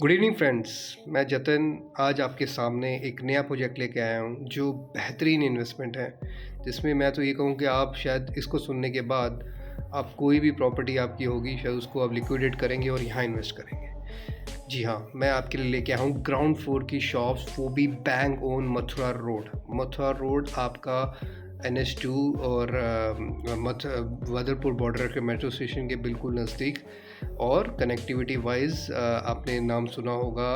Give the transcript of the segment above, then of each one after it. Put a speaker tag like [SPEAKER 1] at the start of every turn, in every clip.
[SPEAKER 1] Good evening friends. मैं जतिन आज आपके सामने एक नया प्रोजेक्ट लेके आया हूँ जो बेहतरीन इन्वेस्टमेंट है, जिसमें मैं तो ये कहूँ कि आप शायद इसको सुनने के बाद आप कोई भी प्रॉपर्टी आपकी होगी शायद उसको आप लिक्विडेट करेंगे और यहाँ इन्वेस्ट करेंगे। जी हाँ, मैं आपके लिए लेके आया हूँ ग्राउंड फ्लोर की शॉप्स, वो भी bank own Mathura road. Mathura road आपका NH2 और वदरपुर बॉर्डर के मेट्रो स्टेशन के बिल्कुल नज़दीक। और कनेक्टिविटी वाइज आपने नाम सुना होगा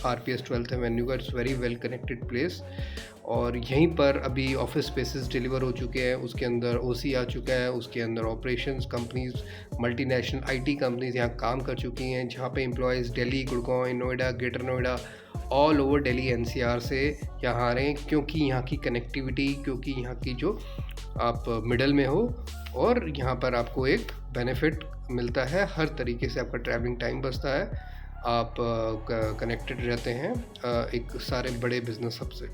[SPEAKER 1] RPS 12th एवेन्यू का। It's very well connected place और यहीं पर अभी ऑफिस स्पेसेस डिलीवर हो चुके हैं। उसके अंदर OC आ चुका है, उसके अंदर operations companies, multinational IT companies यहाँ काम कर चुकी हैं, जहाँ पे employees Delhi, Gurgaon, Noida, greater Noida, all over Delhi NCR से यहाँ आ रहे हैं, क्योंकि यहाँ की कनेक्टिविटी, क्योंकि यहाँ की जो आप मिडल में हो और यहाँ पर आपको एक बेनिफिट मिलता है। हर तरीके से आपका ट्रैवलिंग टाइम बचता है, आप कनेक्टेड रहते हैं एक सारे बड़े बिजनेस हब से।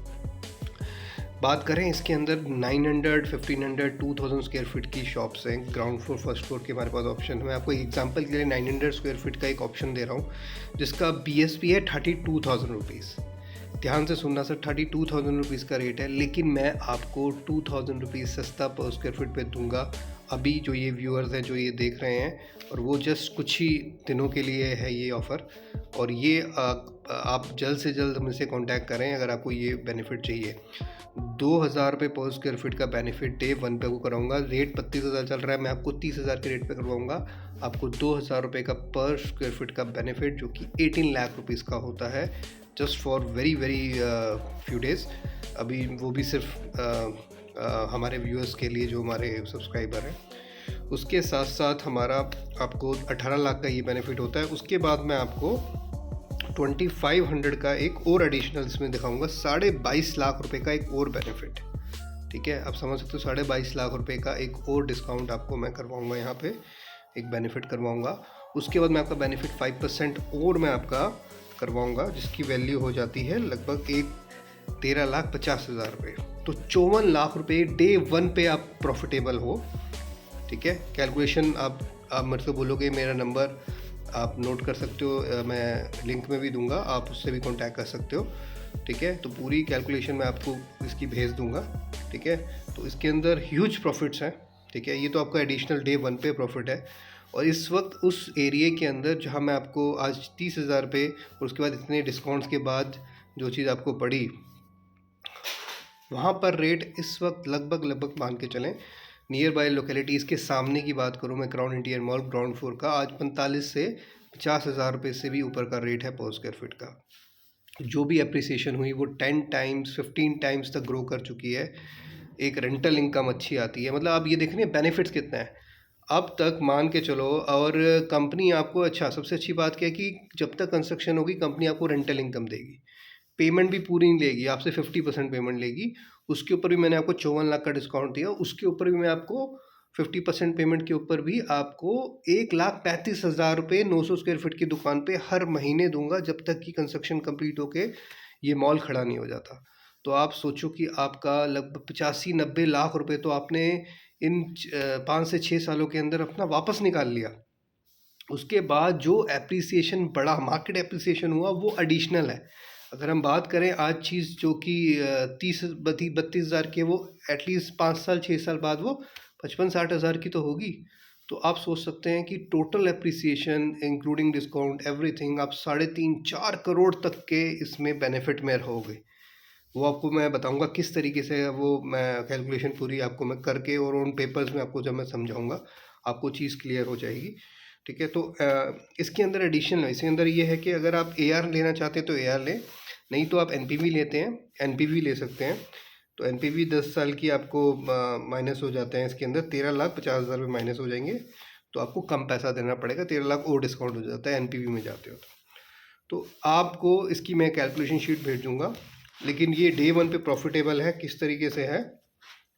[SPEAKER 1] बात करें इसके अंदर 900, 1500, 2000 स्क्वायर फीट की शॉप्स हैं। ग्राउंड फ्लोर, फर्स्ट फ्लोर के हमारे पास ऑप्शन है। मैं आपको एग्जांपल के लिए 900 स्क्वायर फीट का एक ऑप्शन दे रहा हूँ जिसका BSP है 32,000 रुपीज़। ध्यान से सुनना सर, 32,000 रुपीज़ का रेट है, लेकिन मैं आपको 2,000 रुपीज़ सस्ता पर स्क्वायर फीट पे दूंगा। अभी जो ये व्यूअर्स हैं जो ये देख रहे हैं, और वो जस्ट कुछ ही दिनों के लिए है ये ऑफ़र। और ये आप जल्द से जल्द मुझसे कांटेक्ट करें अगर आपको ये बेनिफिट चाहिए। 2,000 रुपये पर स्क्वायर फीट का बेनिफिट डे 1 पे को कराऊंगा। रेट 32,000 चल रहा है, मैं आपको 30,000 के रेट पे करवाऊंगा। आपको 2,000 रुपये का पर स्क्वायर फीट का बेनिफिट जो कि 18 लाख रुपीज़ का होता है, just for very few days. अभी वो भी सिर्फ हमारे व्यूअर्स के लिए जो हमारे सब्सक्राइबर हैं। उसके साथ साथ हमारा आपको 18 लाख का ये बेनिफिट होता है। उसके बाद मैं आपको 2500 का एक और एडिशनल इसमें दिखाऊंगा, 22.5 लाख रुपए का एक और बेनिफिट। ठीक है, आप समझ सकते हो, 22.5 लाख रुपए का एक और डिस्काउंट आपको मैं करवाऊंगा, यहाँ पे एक बेनिफिट करवाऊंगा। उसके बाद मैं आपका बेनिफिट 5% और मैं आपका करवाऊंगा, जिसकी वैल्यू हो जाती है लगभग 13,50,000 रुपये। तो 54 लाख रुपये डे 1 पे आप प्रॉफिटेबल हो। ठीक है, कैलकुलेशन आप मेरे से बोलोगे, मेरा नंबर आप नोट कर सकते हो, मैं लिंक में भी दूंगा, आप उससे भी कांटेक्ट कर सकते हो। ठीक है, तो पूरी कैलकुलेशन मैं आपको इसकी भेज दूंगा। ठीक है, तो इसके अंदर ह्यूज प्रॉफिट्स हैं। ठीक है, ये तो आपका एडिशनल डे 1 पे प्रॉफिट है। और इस वक्त उस एरिया के अंदर जहां मैं आपको आज 30,000 पे और उसके बाद इतने डिस्काउंट्स के बाद जो चीज़ आपको पड़ी, वहाँ पर रेट इस वक्त लगभग मान के चलें, नियर बाय लोकेलिटीज़ के सामने की बात करूँ मैं, crown interior mall ground floor का आज 45 से 50,000 रुपये से भी ऊपर का रेट है पर स्क्वायर फीट का। जो भी अप्रिसिएशन हुई वो 10 टाइम्स 15 टाइम्स तक ग्रो कर चुकी है। एक रेंटल इनकम अच्छी आती है, मतलब आप ये देख रहे हैं बेनिफिट्स कितना है अब तक, मान के चलो। और कंपनी आपको, अच्छा सबसे अच्छी बात क्या है कि जब तक कंस्ट्रक्शन होगी कंपनी आपको रेंटल इनकम देगी, पेमेंट भी पूरी नहीं लेगी, आपसे 50% पेमेंट लेगी। उसके ऊपर भी मैंने आपको 54 लाख का डिस्काउंट दिया, उसके ऊपर भी मैं आपको 50% पेमेंट के ऊपर भी आपको 1,35,000 रुपये 900 स्क्वायर फीट की दुकान पे हर महीने दूंगा, जब तक कि कंस्ट्रक्शन कंप्लीट होके ये मॉल खड़ा नहीं हो जाता। तो आप सोचो कि आपका लगभग 85-90 लाख रुपए तो आपने इन 5 से 6 सालों के अंदर अपना वापस निकाल लिया। उसके बाद जो एप्रिसिएशन बढ़ा, मार्केट एप्रिसिएशन हुआ, वो एडिशनल है। अगर हम बात करें आज चीज़ जो कि 32,000 की है, वो एटलीस्ट 5 साल 6 साल बाद वो 55-60,000 की तो होगी। तो आप सोच सकते हैं कि total appreciation including discount everything आप 3.5-4 करोड़ तक के इसमें बेनिफिट में रहोगे। वो आपको मैं बताऊंगा किस तरीके से, वो मैं कैलकुलेशन पूरी आपको मैं करके और उन पेपर्स में आपको जब मैं समझाऊंगा आपको चीज़ क्लियर हो जाएगी। ठीक है, तो इसके अंदर एडिशनल है, इसके अंदर ये है कि अगर आप AR लेना चाहते हैं तो AR लें, नहीं तो आप NPV लेते हैं, NPV ले सकते हैं। तो NPV 10 साल की आपको माइनस हो जाते हैं, इसके अंदर 13,50,000 रुपये माइनस हो जाएंगे, तो आपको कम पैसा देना पड़ेगा, 13 लाख और डिस्काउंट हो जाता है NPV में जाते हो तो आपको इसकी मैं कैलकुलेशन शीट भेज दूँगा। लेकिन ये डे 1 पे प्रॉफिटेबल है, किस तरीके से है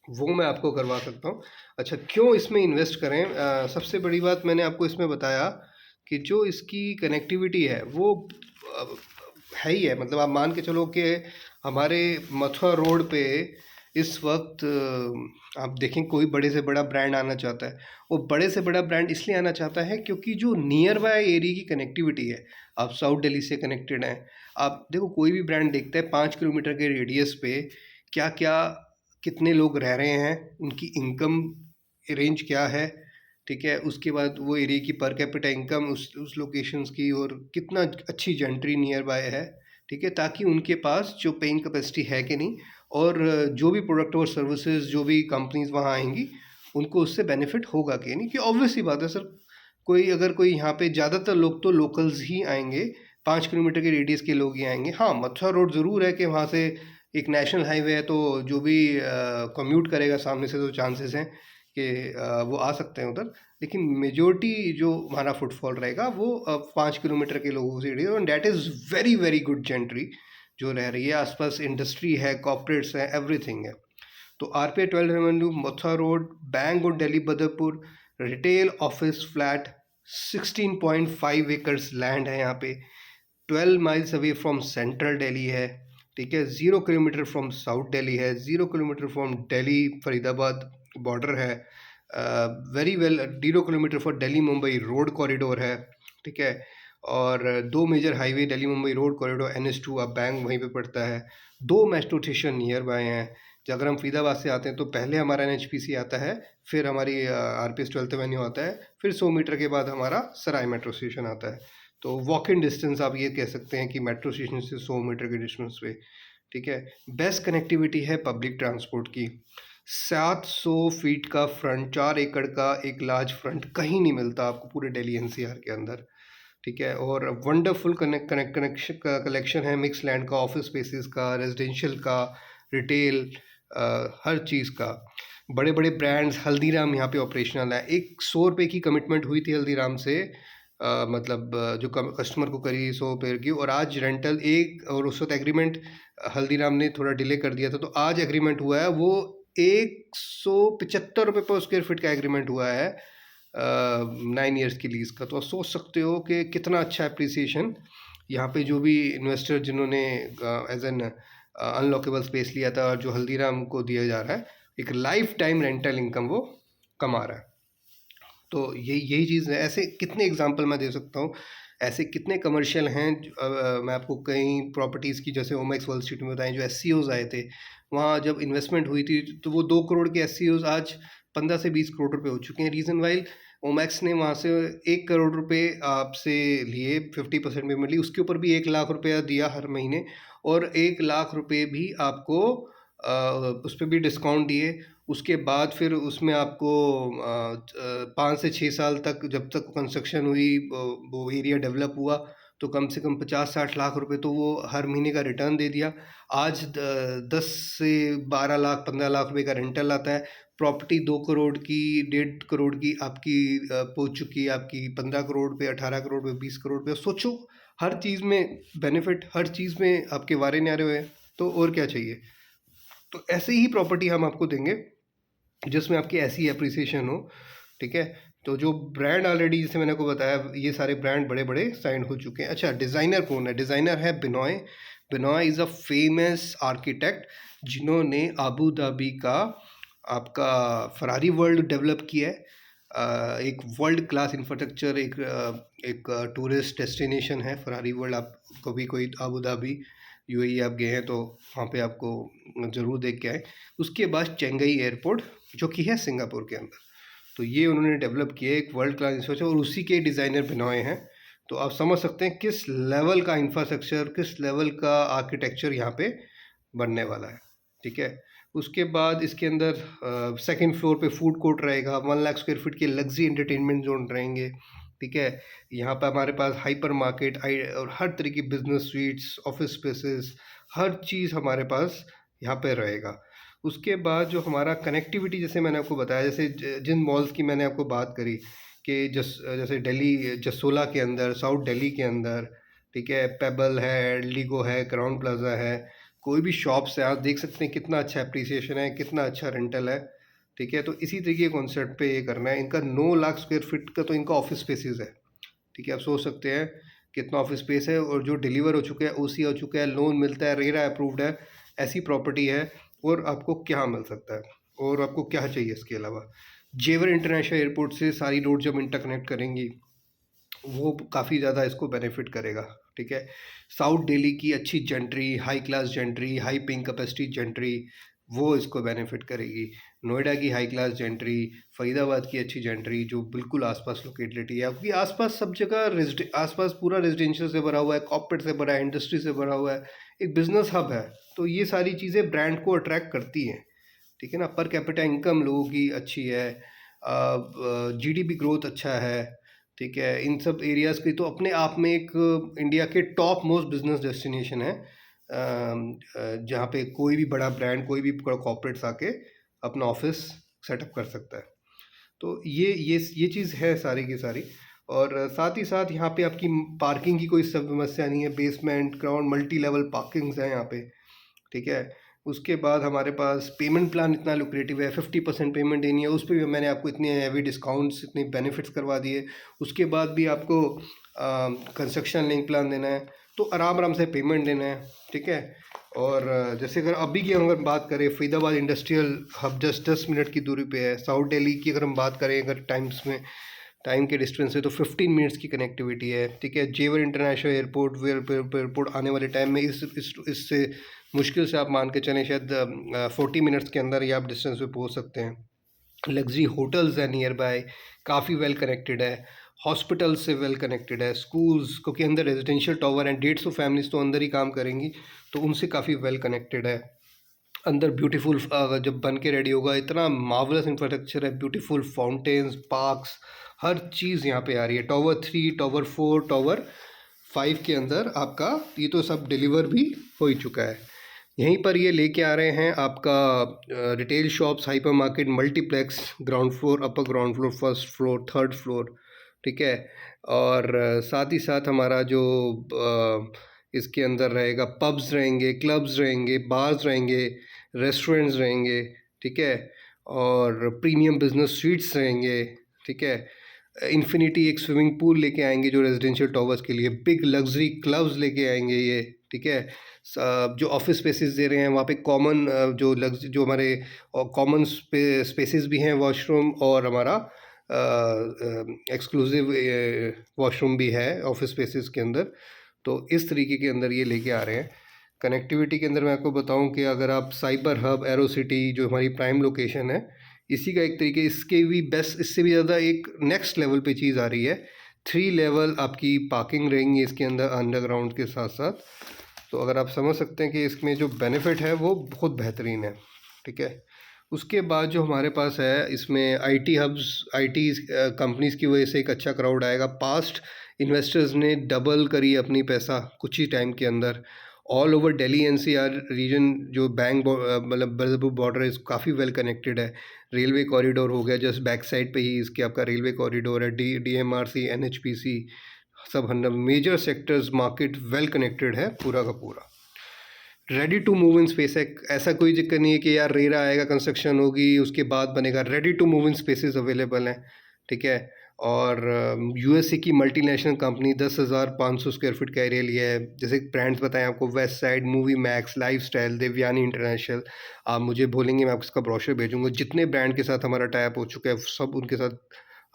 [SPEAKER 1] वो मैं आपको करवा सकता हूँ। अच्छा, क्यों इसमें इन्वेस्ट करें? सबसे बड़ी बात मैंने आपको इसमें बताया कि जो इसकी कनेक्टिविटी है वो अ, है ही है। मतलब आप मान के चलो कि हमारे मथुरा रोड पे इस वक्त आप देखें कोई बड़े से बड़ा ब्रांड आना चाहता है, वो बड़े से बड़ा ब्रांड इसलिए आना चाहता है क्योंकि जो नियर बाय एरिया की कनेक्टिविटी है, आप साउथ दिल्ली से कनेक्टेड हैं। आप देखो कोई भी ब्रांड देखता है 5 किलोमीटर के रेडियस पे क्या क्या कितने लोग रह रहे हैं, उनकी इनकम रेंज क्या है, ठीक है। उसके बाद वो एरिया की पर कैपिटा इनकम उस लोकेशंस की, और कितना अच्छी जेंट्री नियर बाय है, ठीक है, ताकि उनके पास जो पेइंग कैपेसिटी है कि नहीं, और जो भी प्रोडक्ट और सर्विसेज जो भी कंपनीज वहाँ आएंगी उनको उससे बेनिफिट होगा कि नहीं। कि ऑब्वियस सी बात है सर, कोई यहाँ पे ज़्यादातर लोग तो लोकल्स ही आएंगे, 5 किलोमीटर के रेडियस के लोग ही आएंगे। हाँ, मथुरा रोड ज़रूर है कि वहाँ से एक नेशनल हाईवे है, तो जो भी कम्यूट करेगा सामने से तो चांसेस हैं कि वो आ सकते हैं उधर। लेकिन मेजोरिटी जो हमारा फुटफॉल रहेगा वो 5 किलोमीटर के लोगों से, and that is very very good gentry जो रह रही है। आसपास इंडस्ट्री है, कॉर्पोरेट्स हैं, एवरीथिंग है। तो RPI 12 revenue, Mathura road, bank और Delhi Badarpur, retail office flat, 16.5 acres land है यहाँ पे, 12 miles away from central Delhi है, ठीक है, 0 किलोमीटर फ्रॉम साउथ दिल्ली है, 0 kilometre from Delhi Faridabad border है, very well 0 kilometre for Delhi Mumbai road corridor है, ठीक है। और 2 major highway Delhi Mumbai road corridor, NH2, अब बैंक वहीं पे पड़ता है, 2 मेट्रो स्टेशन नियर बाय हैं। अगर हम फरीदाबाद से आते हैं तो पहले हमारा NHPC आता है, फिर हमारी RPS 12th एवेन्यू आता है, फिर 100 मीटर के बाद हमारा सराय मेट्रो स्टेशन आता है। तो वॉक इन डिस्टेंस आप ये कह सकते हैं कि मेट्रो स्टेशन से 100 मीटर के डिस्टेंस पे, ठीक है। बेस्ट कनेक्टिविटी है पब्लिक ट्रांसपोर्ट की, 700 फीट का फ्रंट, 4 एकड़ का एक लार्ज फ्रंट कहीं नहीं मिलता आपको पूरे दिल्ली NCR के अंदर, ठीक है। और वंडरफुल कनेक्शन का कलेक्शन है, मिक्स लैंड का, ऑफिस स्पेसेस का, रेजिडेंशियल का, रिटेल, हर चीज़ का। बड़े बड़े ब्रांड्स, हल्दीराम यहाँ पे ऑपरेशनल है। एक 100 रुपये की कमिटमेंट हुई थी हल्दीराम से, मतलब जो कस्टमर को करी 100 रुपये की, और आज रेंटल एक, और उस वक्त एग्रीमेंट हल्दीराम ने थोड़ा डिले कर दिया था, तो आज एग्रीमेंट हुआ है वो 175 रुपये पर स्क्वायर फीट का एग्रीमेंट हुआ है 9 ईयर्स की लीज़ का। तो आप सोच सकते हो कि कितना अच्छा अप्रिसिएशन यहाँ पे जो भी इन्वेस्टर जिन्होंने एज एन अनलॉकेबल स्पेस लिया था, और जो हल्दीराम को दिया जा रहा है एक लाइफ टाइम रेंटल इनकम वो कमा रहा है। तो यही चीज़ है। ऐसे कितने एग्जांपल मैं दे सकता हूँ, ऐसे कितने कमर्शियल हैं। मैं आपको कई प्रॉपर्टीज़ की, जैसे ओमेक्स वर्ल्ड स्ट्रीट में बताएं, जो SCOs आए थे, वहाँ जब इन्वेस्टमेंट हुई थी तो वो 2 करोड़ के SCOs आज 15 से 20 करोड़ रुपए हो चुके हैं। रीज़न वाइल ओमैक्स ने वहाँ से 1 करोड़ रुपए आपसे लिए, 50% पेमेंट ली, उसके ऊपर भी 1 लाख रुपया दिया हर महीने, और 1 लाख रुपए भी आपको उस पर भी डिस्काउंट दिए। उसके बाद फिर उसमें आपको 5 से 6 साल तक, जब तक कंस्ट्रक्शन हुई, वो एरिया डेवलप हुआ, तो कम से कम 50-60 लाख रुपए तो वो हर महीने का रिटर्न दे दिया। आज 10 से 12 लाख 15 लाख रुपए का रेंटल आता है। प्रॉपर्टी 2 करोड़ की, 1.5 करोड़ की आपकी पहुंच चुकी है, आपकी 15 करोड़ पे, 18 करोड़ पे, 20 करोड़ पे। सोचो, हर चीज़ में बेनिफिट, हर चीज़ में आपके वारे न्यारे हुए, तो और क्या चाहिए। तो ऐसे ही प्रॉपर्टी हम आपको देंगे जिसमें आपकी ऐसी एप्रिसिएशन हो, ठीक है। तो जो ब्रांड ऑलरेडी, जैसे मैंने आपको बताया, ये सारे ब्रांड बड़े बड़े साइन हो चुके हैं। अच्छा, डिज़ाइनर कौन है? डिज़ाइनर है Binoy. Binoy is a famous architect जिन्होंने आबू धाबी का आपका फरारी वर्ल्ड डेवलप किया है। एक वर्ल्ड क्लास इंफ्रास्ट्रक्चर, एक टूरिस्ट डेस्टिनेशन है फरारी वर्ल्ड। आप कभी कोई आबू धाबी UAE आप गए हैं तो वहाँ पे आपको ज़रूर देख के आए। उसके बाद चेंगई एयरपोर्ट जो कि है सिंगापुर के अंदर, तो ये उन्होंने डेवलप किया एक वर्ल्ड क्लास इंफ्रास्ट्रक्चर, और उसी के डिज़ाइनर बिनॉय हैं। तो आप समझ सकते हैं किस लेवल का इंफ्रास्ट्रक्चर, किस लेवल का आर्किटेक्चर यहाँ पे बनने वाला है, ठीक है। उसके बाद इसके अंदर सेकंड फ्लोर पे फूड कोर्ट रहेगा, 1 लाख स्क्वायर फीट के लग्जरी एंटरटेनमेंट जोन रहेंगे, ठीक है। यहाँ पे हमारे पास हाइपर मार्केट और हर तरह की बिजनेस स्वीट्स, ऑफिस स्पेसेस, हर चीज़ हमारे पास यहाँ पे रहेगा। उसके बाद जो हमारा कनेक्टिविटी, जैसे मैंने आपको बताया, जैसे जिन मॉल्स की मैंने आपको बात करी कि जैसे दिल्ली जसोला के अंदर, साउथ दिल्ली के अंदर, ठीक है, पेबल है, लीगो है, क्राउन प्लाजा है, कोई भी शॉप्स है, आप देख सकते हैं कितना अच्छा एप्रिसिएशन है, कितना अच्छा रेंटल है, ठीक है। तो इसी तरीके के कॉन्सेप्ट पे ये करना है। इनका 9 लाख स्क्वायर फीट का तो इनका ऑफिस स्पेसिस है, ठीक है। आप सोच सकते हैं कितना ऑफिस स्पेस है, और जो डिलीवर हो चुका है, OC हो चुका है, लोन मिलता है, रेरा अप्रूव्ड है, ऐसी प्रॉपर्टी है। और आपको क्या मिल सकता है, और आपको क्या चाहिए इसके अलावा? जेवर इंटरनेशनल एयरपोर्ट से सारी रोड जब इंटरकनेक्ट करेंगी, वो काफ़ी ज़्यादा इसको बेनिफिट करेगा। ठीक है, साउथ दिल्ली की अच्छी gentry, high class gentry, high paying capacity gentry, वो इसको बेनिफिट करेगी। नोएडा की हाई क्लास जेंट्री, फरीदाबाद की अच्छी जेंट्री जो बिल्कुल आसपास लोकेलिटी है, क्योंकि आसपास सब जगह आसपास पूरा रेजिडेंशियल से भरा हुआ है, कॉर्पोरेट से भरा है, इंडस्ट्री से भरा हुआ है, एक बिजनेस हब है। तो ये सारी चीज़ें ब्रांड को अट्रैक्ट करती हैं। ठीक है ना, पर कैपिटा इनकम लोगों की अच्छी है, जीडीपी ग्रोथ अच्छा है। ठीक है, इन सब एरियाज़ की तो अपने आप में एक इंडिया के टॉप मोस्ट बिजनेस डेस्टिनेशन है, जहाँ पे कोई भी बड़ा ब्रांड, कोई भी कॉर्पोरेट्स आके अपना ऑफिस सेटअप कर सकता है। तो ये चीज़ है सारी की सारी। और साथ ही साथ यहाँ पे आपकी पार्किंग की कोई समस्या नहीं है, basement ground multi level parkings हैं यहाँ पे। ठीक है, उसके बाद हमारे पास पेमेंट प्लान इतना लुक्रेटिव है, 50% पेमेंट देनी है, उस पर भी मैंने आपको इतने हैवी डिस्काउंट्स, इतने बेनिफिट्स करवा दिए। उसके बाद भी आपको कंस्ट्रक्शन लिंक प्लान देना है तो आराम आराम से पेमेंट देना है। ठीक है, और जैसे अगर अभी की अगर बात करें, Faridabad industrial hub just 10 minute की दूरी पे है। साउथ दिल्ली की अगर हम बात करें, अगर टाइम के डिस्टेंस से, तो 15 मिनट्स की कनेक्टिविटी है। ठीक है, जेवर इंटरनेशनल एयरपोर्ट आने वाले टाइम में इससे मुश्किल से आप मान के चलें शायद 40 मिनट्स के अंदर ही आप डिस्टेंस पे पहुंच सकते हैं। लग्जरी होटल्स है नियर बाय, काफ़ी वेल कनेक्टेड है। हॉस्पिटल से वेल कनेक्टेड है, स्कूल्स, क्योंकि अंदर रेजिडेंशियल टावर हैं, 150 फैमिलीज तो अंदर ही काम करेंगी, तो उनसे काफ़ी वेल कनेक्टेड है। अंदर ब्यूटीफुल जब बन के रेडी होगा, इतना मार्वलस इंफ्रास्ट्रक्चर है, ब्यूटीफुल फाउंटेन्स, पार्क्स, हर चीज़ यहाँ पे आ रही है। टावर 3, टावर 4, टावर 5 के अंदर आपका ये तो सब डिलीवर भी हो ही चुका है। यहीं पर ये लेके आ रहे हैं आपका retail shops, hyper market, multiplex, ground floor, upper ground floor, first floor, third floor. ठीक है, और साथ ही साथ हमारा जो इसके अंदर रहेगा, पब्स रहेंगे, क्लब्स रहेंगे, बार्स रहेंगे, रेस्टोरेंट्स रहेंगे। ठीक है, और प्रीमियम बिजनेस स्वीट्स रहेंगे। ठीक है, इन्फिनिटी एक स्विमिंग पूल लेके आएंगे जो रेजिडेंशियल टावर्स के लिए, बिग लग्जरी क्लब्स लेके आएंगे ये। ठीक है, जो ऑफिस स्पेसेस दे रहे हैं वहाँ पे कॉमन जो हमारे कॉमन स्पेसेस भी हैं, वॉशरूम, और हमारा एक्सक्लूसिव वॉशरूम भी है ऑफिस स्पेसेस के अंदर। तो इस तरीके के अंदर ये लेके आ रहे हैं। कनेक्टिविटी के अंदर मैं आपको बताऊं कि अगर आप साइबर हब एरो सिटी जो हमारी प्राइम लोकेशन है, इसी का एक तरीके, इसके भी बेस्ट, इससे भी ज़्यादा एक नेक्स्ट लेवल पे चीज़ आ रही है। 3 लेवल आपकी पार्किंग रहेंगी इसके अंदर अंडरग्राउंड के साथ साथ। तो अगर आप समझ सकते हैं कि इसमें जो बेनिफिट है वो बहुत बेहतरीन है। ठीक है, उसके बाद जो हमारे पास है, इसमें आईटी हब्स, आईटी कंपनीज की वजह से एक अच्छा क्राउड आएगा। पास्ट इन्वेस्टर्स ने डबल करी अपनी पैसा कुछ ही टाइम के अंदर। All over Delhi NCR region जो मतलब बरदपुर बॉर्डर है, काफ़ी वेल कनेक्टेड है। रेलवे कॉरिडोर हो गया, जस्ट बैक साइड पे ही इसके आपका रेलवे कॉरिडोर है। डीएमआरसी, एनएचपीसी, सब 100 major sectors, market well connected है पूरा का पूरा। Ready to move in space है, ऐसा कोई दिक्कत नहीं है कि यार रेरा आएगा, कंस्ट्रक्शन होगी, उसके बाद बनेगा। Ready to move in spaces available हैं। ठीक है, और यूएसए की मल्टीनेशनल कंपनी 10,500 स्क्वायर फीट का एरिया लिया है। जैसे ब्रांड्स बताएं आपको, Westside, MovieMax, Lifestyle, Devyani International. आप मुझे बोलेंगे, मैं आपको इसका ब्रोशर भेजूंगा। जितने ब्रांड के साथ हमारा टाइप हो चुका है सब उनके साथ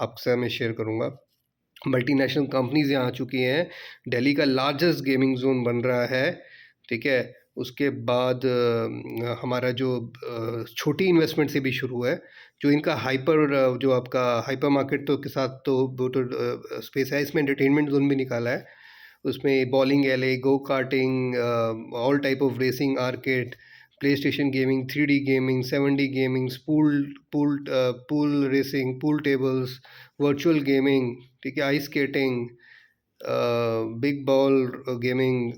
[SPEAKER 1] आपसे मैं शेयर करूँगा। मल्टीनेशनल कंपनीज यहाँ आ चुकी हैं। दिल्ली का लार्जेस्ट गेमिंग जोन बन रहा है। ठीक है, उसके बाद हमारा जो छोटी इन्वेस्टमेंट से भी शुरू है, जो इनका जो आपका हाइपर मार्केट तो के साथ तो वो तो स्पेस है, इसमें एंटरटेनमेंट जोन भी निकाला है। उसमें bowling alley, go karting, all type of racing, arcade, PlayStation gaming, 3D gaming, 7D gaming, pool racing, pool tables, virtual gaming. ठीक है, ice skating, big ball gaming,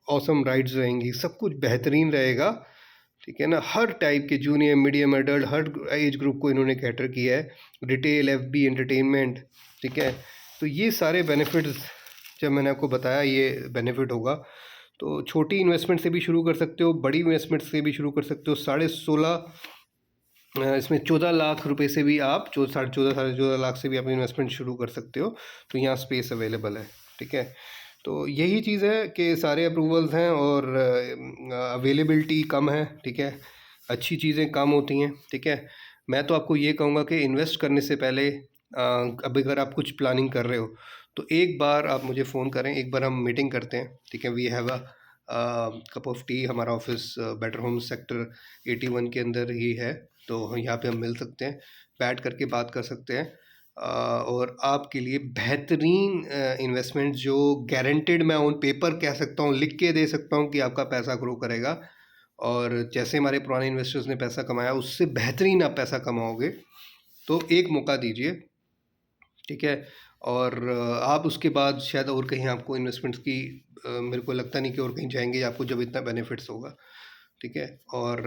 [SPEAKER 1] awesome rides रहेंगी, सब कुछ बेहतरीन रहेगा। ठीक है ना, हर टाइप के जूनियर, मीडियम, एडल्ट, हर एज ग्रुप को इन्होंने कैटर किया है। Retail, FB, entertainment. ठीक है, तो ये सारे बेनिफिट्स जब मैंने आपको बताया ये बेनिफिट होगा, तो छोटी इन्वेस्टमेंट से भी शुरू कर सकते हो, बड़ी इन्वेस्टमेंट से भी शुरू कर सकते हो। 16.5 इसमें 14 लाख रुपए से भी आप 14.5 लाख से भी आप इन्वेस्टमेंट शुरू कर सकते हो। तो यहाँ स्पेस अवेलेबल है। ठीक है, तो यही चीज़ है कि सारे अप्रूवल्स हैं और अवेलेबिलिटी कम है। ठीक है, अच्छी चीज़ें कम होती हैं। ठीक है, मैं तो आपको ये कहूँगा कि इन्वेस्ट करने से पहले अब अगर आप कुछ प्लानिंग कर रहे हो तो एक बार आप मुझे फ़ोन करें, एक बार हम मीटिंग करते हैं, ठीक है। We have a cup of tea. हमारा ऑफिस बेटर होम सेक्टर 81 के अंदर ही है, तो यहाँ पे हम मिल सकते हैं, बैठ करके बात कर सकते हैं। और आपके लिए बेहतरीन इन्वेस्टमेंट जो गारंटेड मैं ऑन पेपर कह सकता हूँ, लिख के दे सकता हूँ कि आपका पैसा ग्रो करेगा, और जैसे हमारे पुराने इन्वेस्टर्स ने पैसा कमाया उससे बेहतरीन आप पैसा कमाओगे। तो एक मौका दीजिए, ठीक है। और आप उसके बाद शायद और कहीं आपको इन्वेस्टमेंट्स की मेरे को लगता नहीं कि और कहीं जाएंगे आपको जब इतना बेनिफिट्स होगा, ठीक है। और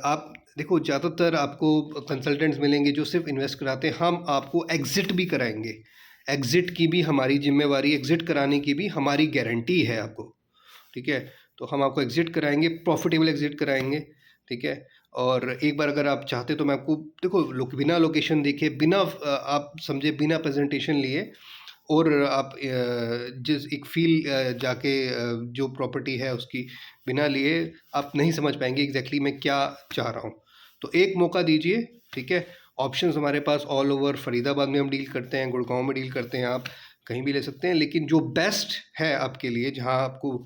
[SPEAKER 1] आप देखो, ज़्यादातर आपको कंसल्टेंट्स मिलेंगे जो सिर्फ इन्वेस्ट कराते हैं, हम आपको एग्ज़िट भी कराएंगे। एग्ज़िट की भी हमारी जिम्मेवारी, एग्ज़िट कराने की भी हमारी गारंटी है आपको, ठीक है। तो हम आपको एग्ज़िट कराएंगे, प्रॉफिटेबल एग्ज़िट कराएंगे, ठीक है। और एक बार अगर आप चाहते तो मैं आपको, देखो, बिना लोकेशन देखे, बिना आप समझे, बिना प्रेजेंटेशन लिए, और आप जिस एक फील जाके जो प्रॉपर्टी है उसकी बिना लिए आप नहीं समझ पाएंगे एग्जैक्टली मैं क्या चाह रहा हूँ। तो एक मौका दीजिए, ठीक है। ऑप्शंस हमारे पास ऑल ओवर, फरीदाबाद में हम डील करते हैं, गुड़गांव में डील करते हैं, आप कहीं भी ले सकते हैं, लेकिन जो बेस्ट है आपके लिए, जहाँ आपको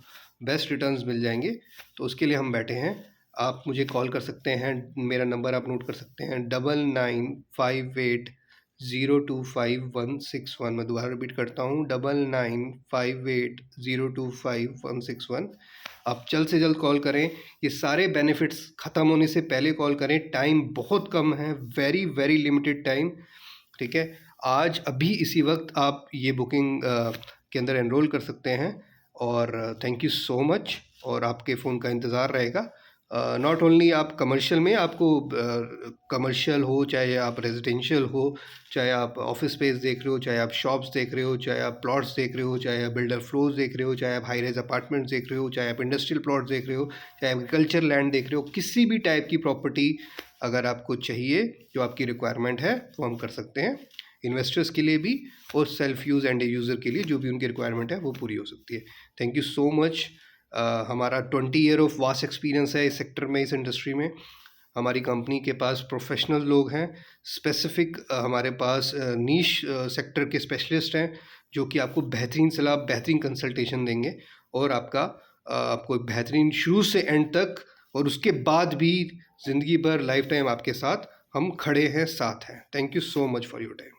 [SPEAKER 1] बेस्ट रिटर्न्स मिल जाएंगे, तो उसके लिए हम बैठे हैं। आप मुझे कॉल कर सकते हैं, मेरा नंबर आप नोट कर सकते हैं, 9958025161। मैं दोबारा रिपीट करता हूँ, 9958025161। आप जल्द से जल्द कॉल करें, ये सारे बेनिफिट्स ख़त्म होने से पहले कॉल करें, टाइम बहुत कम है, वेरी वेरी लिमिटेड टाइम, ठीक है। आज अभी इसी वक्त आप ये बुकिंग के अंदर एनरोल कर सकते हैं। और थैंक यू सो मच, और आपके फ़ोन का इंतज़ार रहेगा। नॉट ओनली आप कमर्शियल में, आपको कमर्शियल हो, चाहे आप रेजिडेंशियल हो, चाहे आप ऑफिस स्पेस देख रहे हो, चाहे आप शॉप्स देख रहे हो, चाहे आप प्लॉट्स देख रहे हो, चाहे आप बिल्डर फ्लोर्स देख रहे हो, चाहे आप हाई रेज अपार्टमेंट्स देख रहे हो, चाहे आप इंडस्ट्रियल प्लॉट्स देख रहे हो, चाहे एग्रीकल्चर लैंड देख रहे हो, किसी भी टाइप की प्रॉपर्टी अगर आपको चाहिए, जो आपकी रिक्वायरमेंट है, तो हम कर सकते हैं। इन्वेस्टर्स के लिए भी और सेल्फ यूज़ एंड यूज़र के लिए जो भी उनकी रिक्वायरमेंट है वो पूरी हो सकती है। Thank you so much. हमारा 20 ईयर ऑफ वास्ट एक्सपीरियंस है इस सेक्टर में, इस इंडस्ट्री में। हमारी कंपनी के पास प्रोफेशनल लोग हैं, स्पेसिफिक हमारे पास नीश सेक्टर के स्पेशलिस्ट हैं, जो कि आपको बेहतरीन सलाह, बेहतरीन कंसल्टेशन देंगे, और आपको बेहतरीन शुरू से एंड तक, और उसके बाद भी ज़िंदगी भर, लाइफ टाइम आपके साथ हम खड़े हैं, साथ हैं। Thank you so much for your time.